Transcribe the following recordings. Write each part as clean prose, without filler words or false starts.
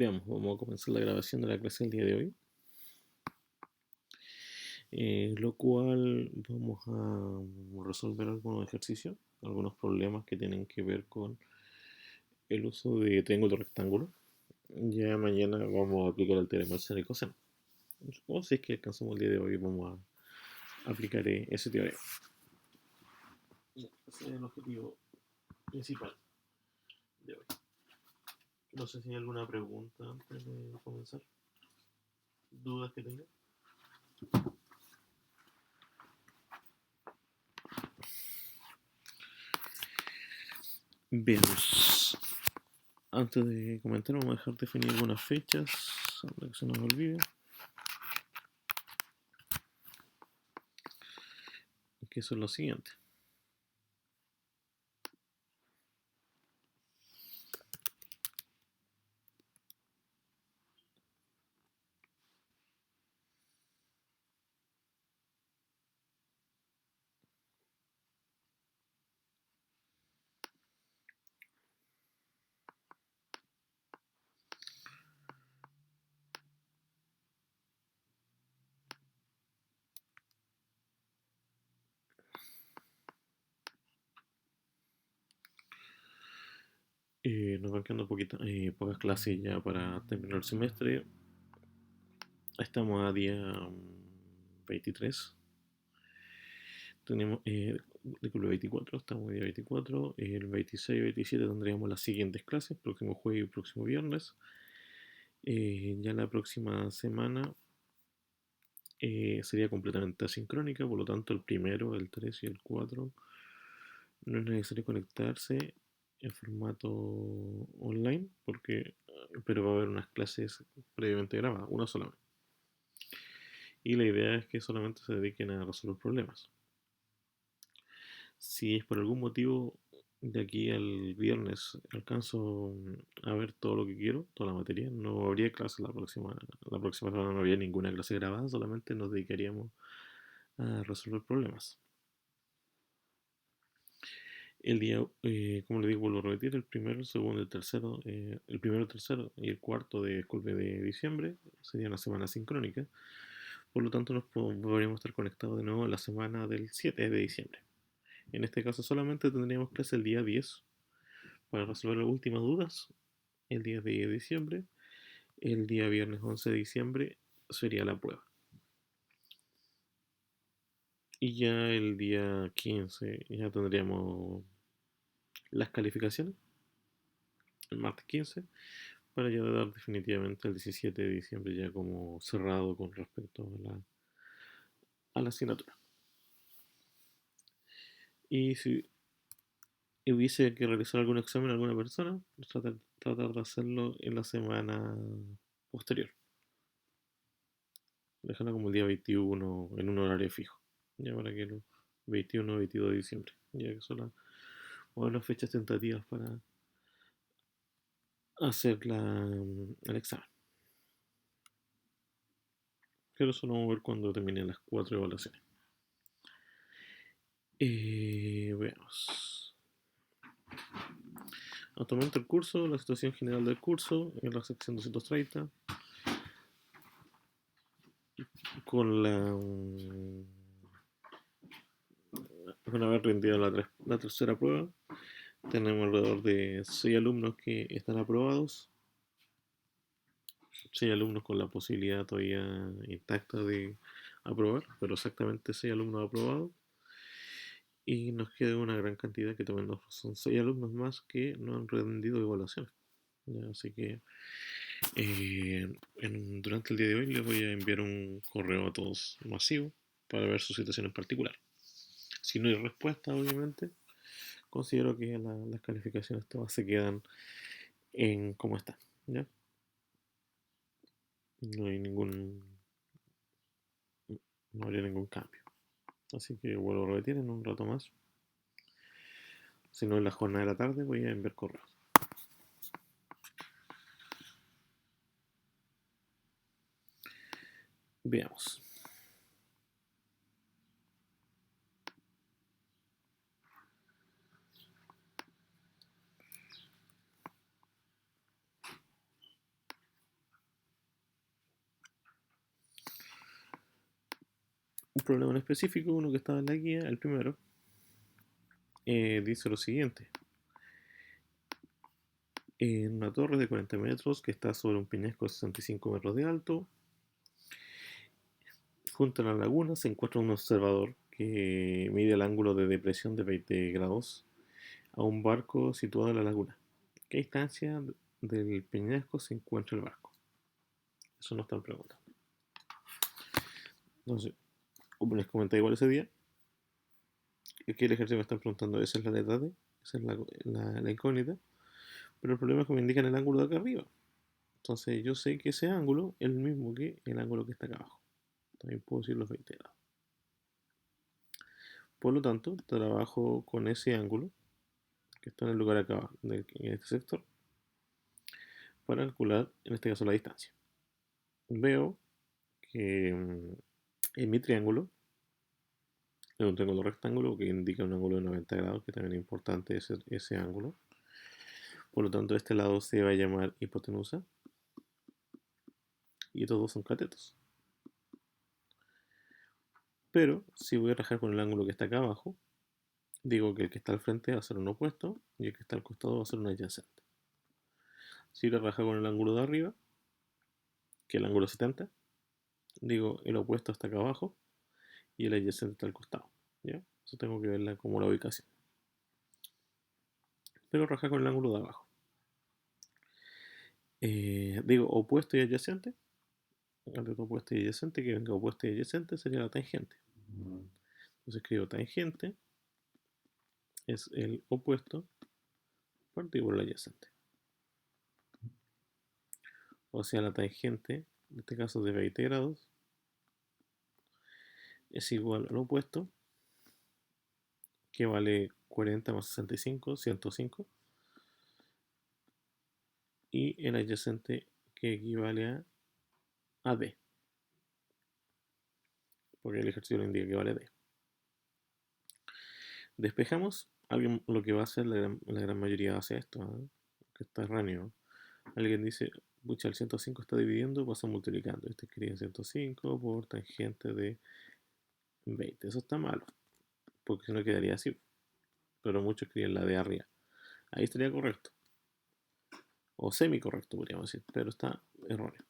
Veamos, vamos a comenzar la grabación de la clase del día de hoy, lo cual vamos a resolver algunos ejercicios, algunos problemas que tienen que ver con el uso de triángulo rectángulo. Ya mañana vamos a aplicar el teorema del seno y coseno. O si es que alcanzamos el día de hoy, vamos a aplicar ese teorema. Ese es el objetivo principal de hoy. No sé si hay alguna pregunta antes de comenzar. ¿Dudas que tengan? Veamos. Antes de comentar, vamos a dejar definir algunas fechas, para que se nos olvide. Que son los siguientes. Nos van quedando pocas clases ya para terminar el semestre. Estamos a día 23. Tenemos, disculpe, 24, estamos a día 24. El 26 y 27 tendríamos las siguientes clases, próximo jueves y próximo viernes. Ya la próxima semana sería completamente asincrónica, por lo tanto el primero, el 3 y el 4 no es necesario conectarse en formato online, pero va a haber unas clases previamente grabadas, una solamente. Y la idea es que solamente se dediquen a resolver problemas. Si es por algún motivo de aquí al viernes alcanzo a ver todo lo que quiero, toda la materia, no habría clase la próxima semana no habría ninguna clase grabada, solamente nos dedicaríamos a resolver problemas. El día, como le digo, vuelvo a repetir, el primero, el segundo, el primero, el tercero y el cuarto de diciembre sería una semana sincrónica. Por lo tanto, podríamos estar conectados de nuevo a la semana del 7 de diciembre. En este caso, solamente tendríamos clase el día 10 para resolver las últimas dudas. El día 10 de diciembre, el día viernes 11 de diciembre sería la prueba. Y ya el día 15 ya tendríamos las calificaciones, el martes 15, para ya dar definitivamente el 17 de diciembre ya como cerrado con respecto a la asignatura. Y si hubiese que realizar algún examen a alguna persona, tratar de hacerlo en la semana posterior. Dejarla como el día 21 en un horario fijo. Ya para que el 21 o 22 de diciembre. Ya que son las fechas tentativas para hacer el examen. Pero eso lo vamos a ver cuando terminen las 4 evaluaciones. Veamos. Actualmente el curso, la situación general del curso, en la sección 230, con con haber rendido la tercera prueba, tenemos alrededor de 6 alumnos que están aprobados, 6 alumnos con la posibilidad todavía intacta de aprobar, pero exactamente 6 alumnos aprobados. Y nos queda una gran cantidad que también son 6 alumnos más que no han rendido evaluaciones. ¿Ya? Así que durante el día de hoy les voy a enviar un correo a todos masivo para ver su situación en particular. Si no hay respuesta, obviamente, considero que las calificaciones todas se quedan en como están. ¿Ya? No hay no habría ningún cambio. Así que vuelvo a repetir en un rato más. Si no, en la jornada de la tarde voy a enviar correos. Veamos. problema en específico, uno que estaba en la guía, el primero, dice lo siguiente. En una torre de 40 metros que está sobre un peñasco de 65 metros de alto, junto a la laguna se encuentra un observador que mide el ángulo de depresión de 20 grados a un barco situado en la laguna. ¿Qué distancia del peñasco se encuentra el barco? Eso nos están preguntando. Entonces, como les comenté igual ese día, aquí el ejercicio me están preguntando, esa es la letra D, esa es la incógnita, pero el problema es que me indican el ángulo de acá arriba. Entonces yo sé que ese ángulo es el mismo que el ángulo que está acá abajo. También puedo decir los 20 grados. Por lo tanto, trabajo con ese ángulo que está en el lugar acá, en este sector, para calcular, en este caso, la distancia. Veo que en mi triángulo es un triángulo rectángulo que indica un ángulo de 90 grados, que también es importante ese ángulo. Por lo tanto, este lado se va a llamar hipotenusa y estos dos son catetos. Pero si voy a rajar con el ángulo que está acá abajo, digo que el que está al frente va a ser un opuesto y el que está al costado va a ser un adyacente. Si voy a rajar con el ángulo de arriba, que es el ángulo 70, digo el opuesto está acá abajo y el adyacente está al costado. ¿Ya? Eso tengo que verla como la ubicación. Pero rajar con el ángulo de abajo. Digo opuesto y adyacente. Entre opuesto y adyacente, que venga opuesto y adyacente sería la tangente. Entonces escribo tangente es el opuesto partido por el adyacente. O sea, la tangente, en este caso de 20 grados, es igual al opuesto, que vale 40 más 65, 105. Y el adyacente que equivale a D, porque el ejercicio lo indica que vale D. Despejamos, alguien lo que va a hacer, la gran mayoría hace esto, ¿eh? Que está erróneo. Alguien dice, pucha, el 105 está dividiendo, pasa multiplicando. Este escribe 105 por tangente de 20. Eso está malo, porque si no quedaría así. Pero muchos escriben la de arriba. Ahí estaría correcto. O semi correcto, podríamos decir, pero está erróneo.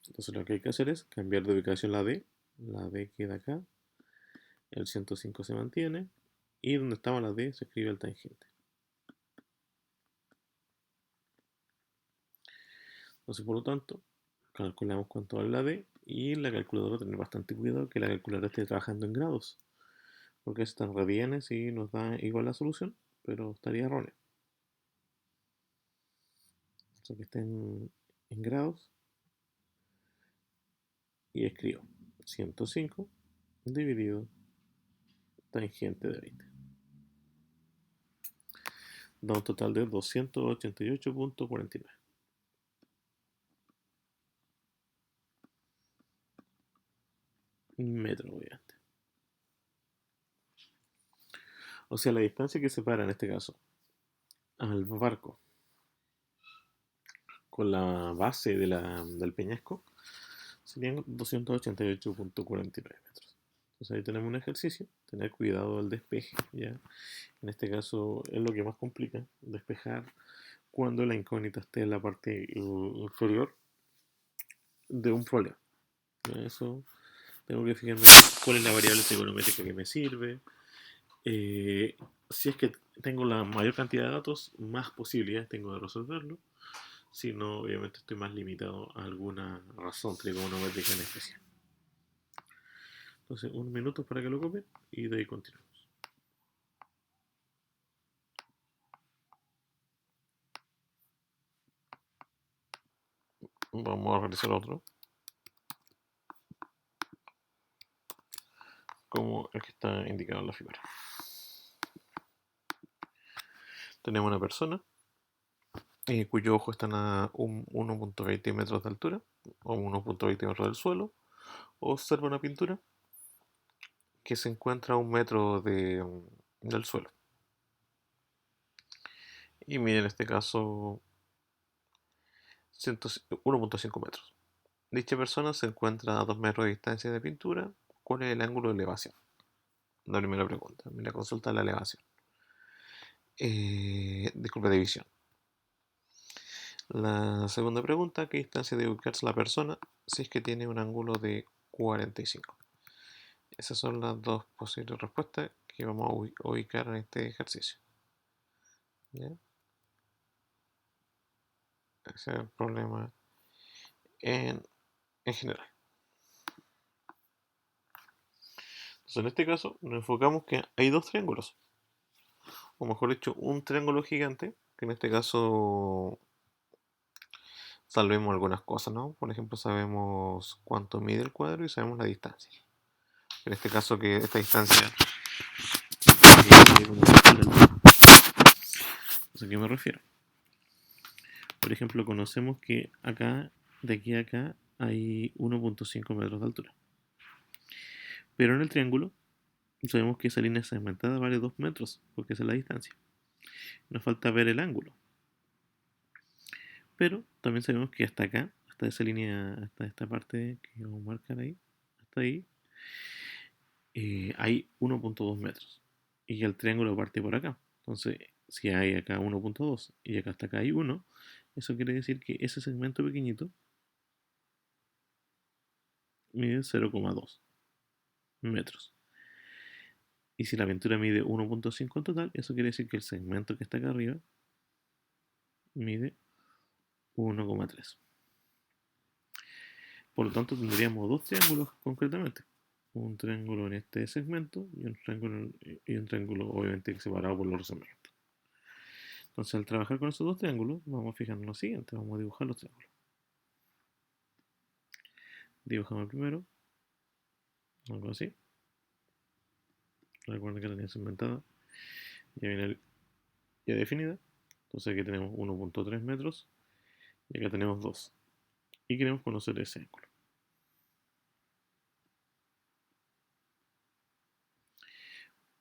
Entonces lo que hay que hacer es cambiar de ubicación la D. La D queda acá. El 105 se mantiene. Y donde estaba la D se escribe el tangente. Entonces, por lo tanto, calculamos cuánto vale la D. Y la calculadora, tener bastante cuidado que la calculadora esté trabajando en grados. Porque están radianes y nos da igual la solución, pero estaría erróneo. O sea que estén en grados. Y escribo 105 dividido tangente de 20. Da un total de 288.49 metros, obviamente. O sea, la distancia que separa en este caso al barco con la base del peñasco serían 288.49 metros. Entonces ahí tenemos un ejercicio, tener cuidado del despeje, ¿ya? En este caso es lo que más complica, despejar cuando la incógnita esté en la parte inferior de un problema. Eso tengo que fijarme cuál es la variable trigonométrica que me sirve. Si es que tengo la mayor cantidad de datos, más posibilidades tengo de resolverlo. Si no, obviamente estoy más limitado a alguna razón trigonométrica en especial. Entonces, unos minutos para que lo copien y de ahí continuamos. Vamos a realizar otro, como el que está indicado en la figura. Tenemos una persona cuyos ojos están a 1.20 metros de altura o 1.20 metros del suelo. Observa una pintura que se encuentra a 1 metro del suelo. Y mide en este caso 1.5 metros. Dicha persona se encuentra a 2 metros de distancia de pintura. ¿Cuál es el ángulo de elevación? La primera pregunta. Mira, consulta la elevación. Disculpa, de visión. La segunda pregunta, ¿a qué distancia debe ubicarse la persona si es que tiene un ángulo de 45? Esas son las dos posibles respuestas que vamos a ubicar en este ejercicio. ¿Ya? Ese es el problema en general. Entonces, en este caso, nos enfocamos que hay dos triángulos, o mejor dicho, un triángulo gigante, que en este caso salvemos algunas cosas, ¿no? Por ejemplo, sabemos cuánto mide el cuadro y sabemos la distancia. En este caso, que esta distancia ¿a qué me refiero? Por ejemplo, conocemos que acá, de aquí a acá, hay 1.5 metros de altura. Pero en el triángulo sabemos que esa línea segmentada vale 2 metros, porque esa es la distancia. Nos falta ver el ángulo. Pero también sabemos que hasta acá, hasta esa línea, hasta esta parte que vamos a marcar ahí, hasta ahí, hay 1.2 metros. Y el triángulo parte por acá. Entonces, si hay acá 1.2 y acá hasta acá hay 1, eso quiere decir que ese segmento pequeñito mide 0,2 metros. Y si la pintura mide 1.5 en total, eso quiere decir que el segmento que está acá arriba mide 1,3. Por lo tanto, tendríamos dos triángulos concretamente. Un triángulo en este segmento y un triángulo obviamente separado por los segmentos. Entonces, al trabajar con esos dos triángulos, vamos a fijarnos en lo siguiente. Vamos a dibujar los triángulos. Dibujamos el primero, algo así. Recuerden que la línea segmentada ya viene ya definida. Entonces aquí tenemos 1.3 metros y acá tenemos 2. Y queremos conocer ese ángulo.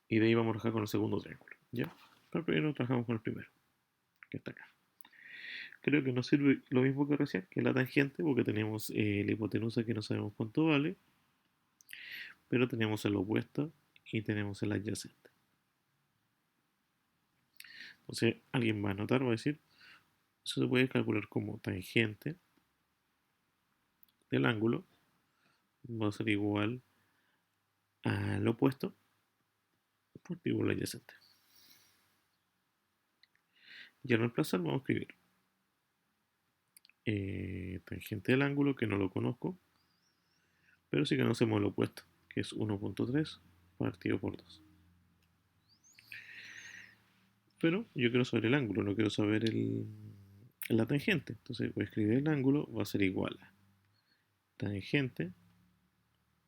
Y de ahí vamos a trabajar con el segundo triángulo. ¿Ya? Pero primero trabajamos con el primero, que está acá. Creo que nos sirve lo mismo que recién, que la tangente, porque tenemos la hipotenusa que no sabemos cuánto vale, pero tenemos el opuesto y tenemos el adyacente. Entonces alguien va a anotar, va a decir, eso se puede calcular como tangente del ángulo, va a ser igual al opuesto por pi por el adyacente. Y al reemplazar vamos a escribir tangente del ángulo, que no lo conozco, pero sí que conocemos el opuesto, que es 1.3 partido por 2. Pero yo quiero saber el ángulo, no quiero saber la tangente. Entonces voy a escribir el ángulo, va a ser igual a tangente,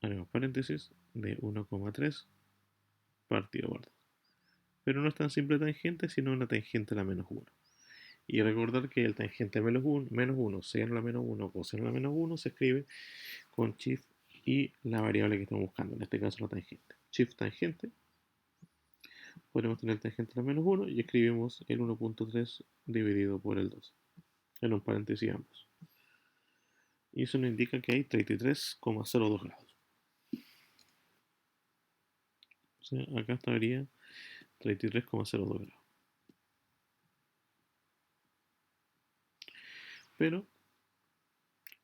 haremos paréntesis, de 1,3 partido por 2. Pero no es tan simple tangente, sino una tangente a la menos 1. Y recordar que el tangente a menos 1, seno a la menos 1, coseno a la menos 1, se escribe con shift y la variable que estamos buscando, en este caso la tangente. Shift tangente, podemos tener tangente a la menos 1 y escribimos el 1.3 dividido por el 2, en un paréntesis ambos. Y eso nos indica que hay 33,02 grados. O sea, acá estaría 33,02 grados. Pero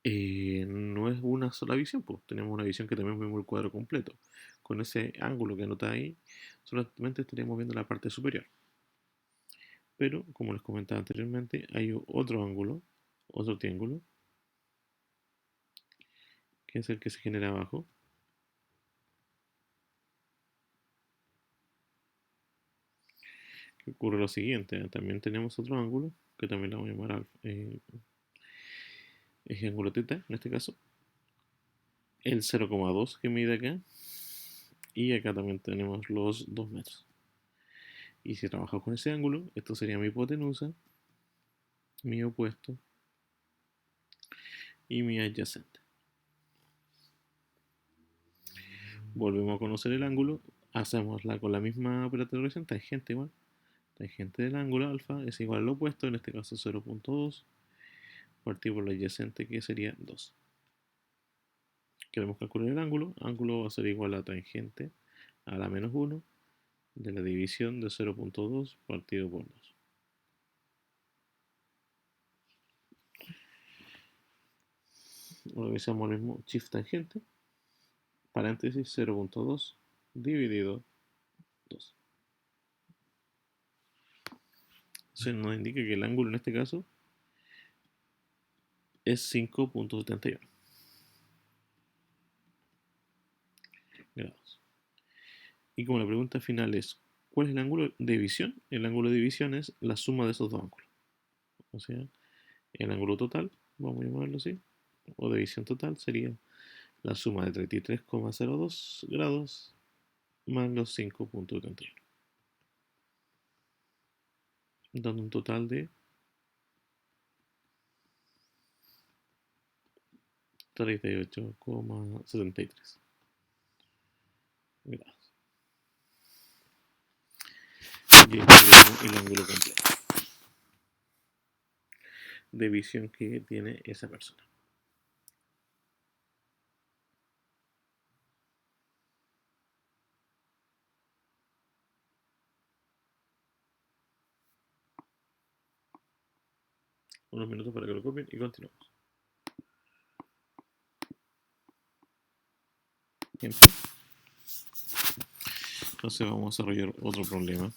no es una sola visión, pues tenemos una visión que también vemos el cuadro completo. Con ese ángulo que anota ahí, solamente estaríamos viendo la parte superior. Pero, como les comentaba anteriormente, hay otro ángulo, otro triángulo, que es el que se genera abajo. Que ocurre lo siguiente, también tenemos otro ángulo, que también lo vamos a llamar es ángulo teta, en este caso. El 0,2 que mide acá. Y acá también tenemos los 2 metros. Y si trabajo con ese ángulo, esto sería mi hipotenusa, mi opuesto y mi adyacente. Volvemos a conocer el ángulo, hacemos con la misma operación, tangente igual. Tangente del ángulo alfa es igual al opuesto, en este caso 0.2, partido por el adyacente que sería 2. Queremos calcular el ángulo. Ángulo va a ser igual a tangente a la menos 1 de la división de 0.2 partido por 2. Revisamos lo mismo, shift tangente, paréntesis 0.2 dividido 2. Eso nos indica que el ángulo en este caso es 5.71 grados. Y como la pregunta final es, ¿cuál es el ángulo de división? El ángulo de división es la suma de esos dos ángulos. O sea, el ángulo total, vamos a llamarlo así, o de división total sería la suma de 33,02 grados más los 5.71, dando un total de 38,73 grados. Y es el ángulo completo de visión que tiene esa persona. Unos minutos para que lo copien y continuamos. Ejemplo. Entonces vamos a desarrollar otro problema.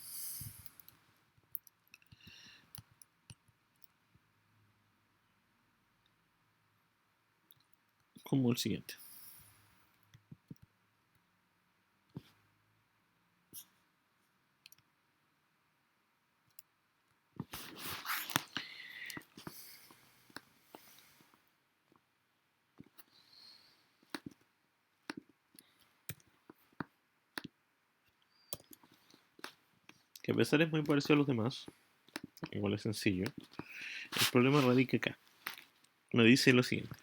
Como el siguiente. Que a pesar es muy parecido a los demás, igual es sencillo, el problema radica acá. Me dice lo siguiente.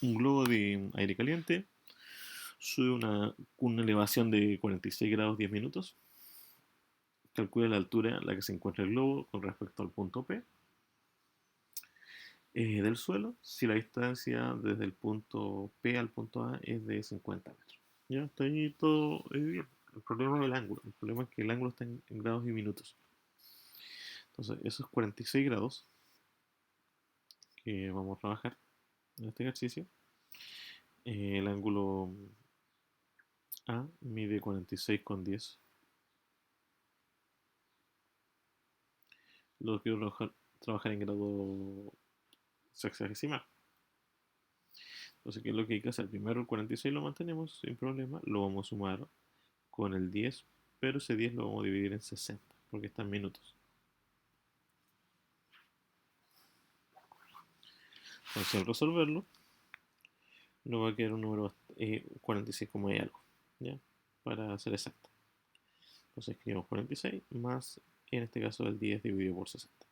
Un globo de aire caliente sube una elevación de 46 grados 10 minutos. Calcula la altura a la que se encuentra el globo con respecto al punto P del suelo si la distancia desde el punto P al punto A es de 50 metros. Ya está ahí todo bien. El problema es el ángulo. El problema es que el ángulo está en grados y minutos. Entonces, esos 46 grados que vamos a trabajar en este ejercicio, el ángulo A mide 46,10. Lo quiero trabajar en grado sexagesimal. Entonces, ¿qué es lo que hay que hacer? Primero el 46 lo mantenemos sin problema, lo vamos a sumar con el 10, pero ese 10 lo vamos a dividir en 60, porque está en minutos. Entonces, al resolverlo, nos va a quedar un número 46 como hay algo, ¿ya? Para ser exacto. Entonces escribimos 46 más, en este caso, el 10 dividido por 60.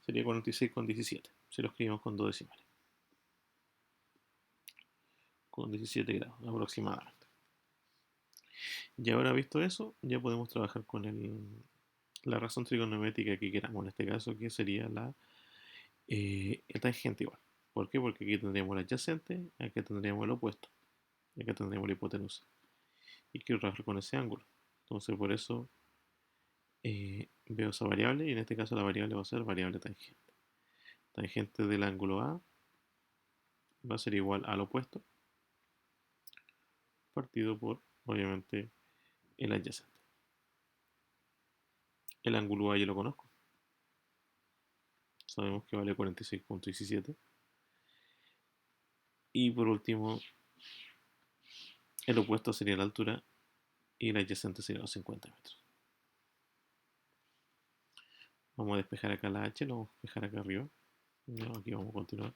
Sería 46,17, si lo escribimos con dos decimales. Con 17 grados aproximadamente. Y ahora visto eso, ya podemos trabajar con la razón trigonométrica que queramos, en este caso, que sería el tangente igual. ¿Por qué? Porque aquí tendríamos el adyacente, aquí tendríamos el opuesto, y aquí tendríamos la hipotenusa. Y quiero trabajar con ese ángulo. Entonces por eso veo esa variable, y en este caso la variable va a ser variable tangente. Tangente del ángulo A va a ser igual al opuesto, partido por, obviamente, el adyacente. El ángulo A yo lo conozco. Sabemos que vale 46,17. Y por último, el opuesto sería la altura y el adyacente sería los 50 metros. Vamos a despejar acá la H, lo vamos a despejar acá arriba. No, aquí vamos a continuar.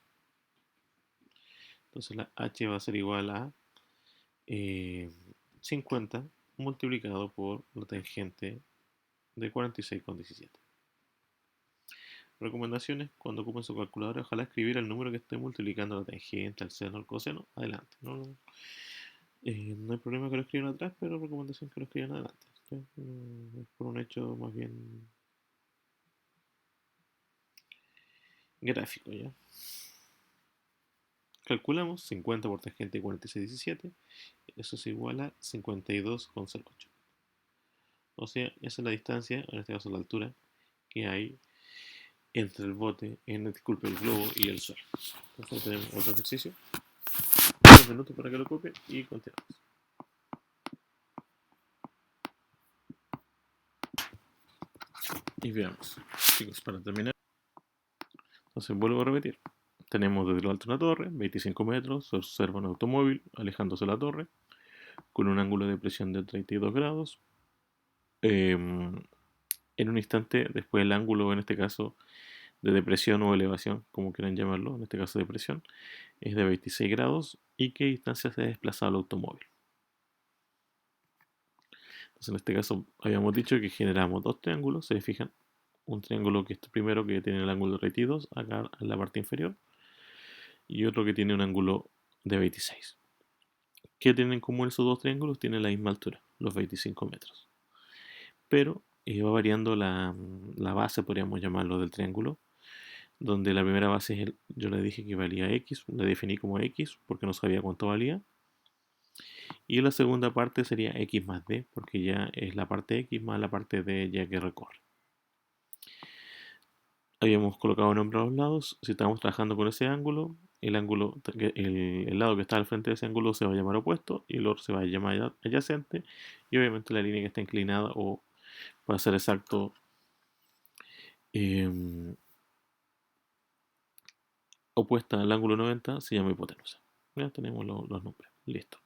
Entonces la H va a ser igual a 50 multiplicado por la tangente de 46,17. Recomendaciones: cuando ocupen su calculadora, ojalá escribir el número que esté multiplicando, la tangente, el seno, el coseno, adelante. No hay problema que lo escriban atrás, pero recomendación que lo escriban adelante. ¿Sí? Es por un hecho más bien gráfico, ¿ya? Calculamos 50 por tangente de 46,17. Eso es igual a 52,08. O sea, esa es la distancia, en este caso la altura, que hay entre el bote, disculpe, el globo y el suelo. Entonces tenemos otro ejercicio. 2 minutos para que lo copie y continuamos. Y veamos, chicos, para terminar. Entonces vuelvo a repetir. Tenemos desde lo alto una torre, 25 metros, se observa un automóvil alejándose de la torre, con un ángulo de presión de 32 grados. En un instante, después el ángulo, en este caso, de depresión o elevación, como quieran llamarlo, en este caso depresión, es de 26 grados y qué distancia se ha desplazado el automóvil. Entonces, en este caso, habíamos dicho que generamos dos triángulos, se fijan, un triángulo que es primero que tiene el ángulo de 32 acá en la parte inferior y otro que tiene un ángulo de 26. ¿Qué tienen en común esos dos triángulos? Tienen la misma altura, los 25 metros. Pero va variando la base, podríamos llamarlo, del triángulo, donde la primera base es yo le dije que valía x, la definí como x porque no sabía cuánto valía. Y la segunda parte sería x más d, porque ya es la parte x más la parte d ya que recorre. Habíamos colocado nombre a los lados. Si estamos trabajando con ese ángulo, el lado que está al frente de ese ángulo se va a llamar opuesto y el otro se va a llamar adyacente. Y obviamente la línea que está inclinada o, para ser exacto, opuesta al ángulo 90 se llama hipotenusa. Ya tenemos los nombres. Listo.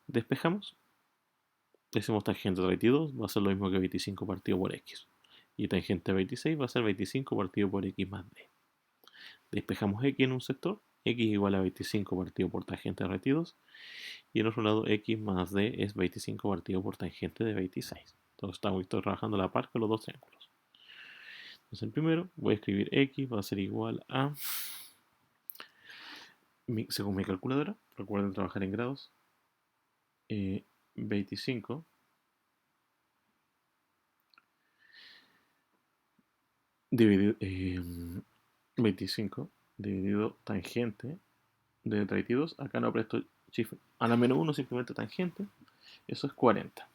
Despejamos. Decimos tangente 32 va a ser lo mismo que 25 partido por x. Y tangente 26 va a ser 25 partido por x más d. Despejamos x en un sector, x igual a 25 partido por tangente de 32. Y en otro lado x más d es 25 partido por tangente de 26. Entonces estamos trabajando a la par con los dos triángulos. Entonces el primero voy a escribir x va a ser igual a, según mi calculadora, recuerden trabajar en grados, 25 dividido, 25 dividido tangente de 32. Acá no presto cifra. A la menos 1 simplemente tangente. Eso es 40.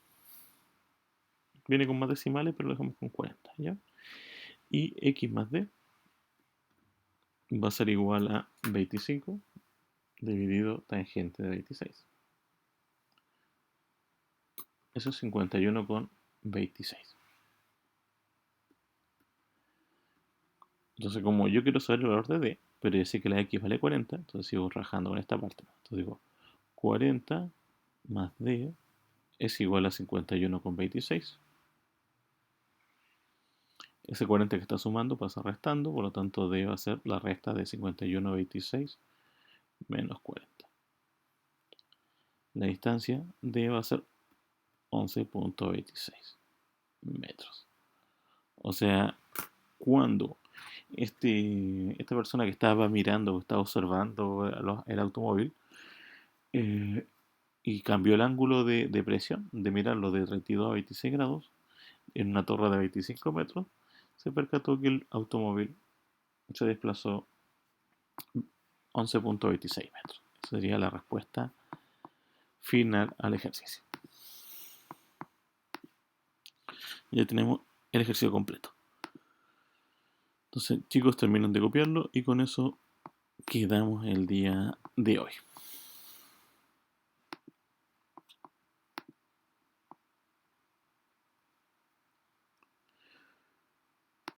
Viene con más decimales, pero lo dejamos con 40, ¿ya? Y x más d va a ser igual a 25 dividido tangente de 26. Eso es 51,26. Entonces, como yo quiero saber el valor de d, pero ya sé que la x vale 40, entonces sigo trabajando con esta parte. Entonces digo, 40 más d es igual a 51,26. Ese 40 que está sumando pasa restando, por lo tanto d va a ser la resta de 51,26 menos 40. La distancia d va a ser 11,26 metros. O sea, cuando esta persona que estaba mirando, que estaba observando el automóvil, y cambió el ángulo de presión, de mirarlo de 32 a 26 grados, en una torre de 25 metros, se percató que el automóvil se desplazó 11,26 metros. Esa sería la respuesta final al ejercicio. Ya tenemos el ejercicio completo. Entonces, chicos, terminan de copiarlo y con eso quedamos el día de hoy.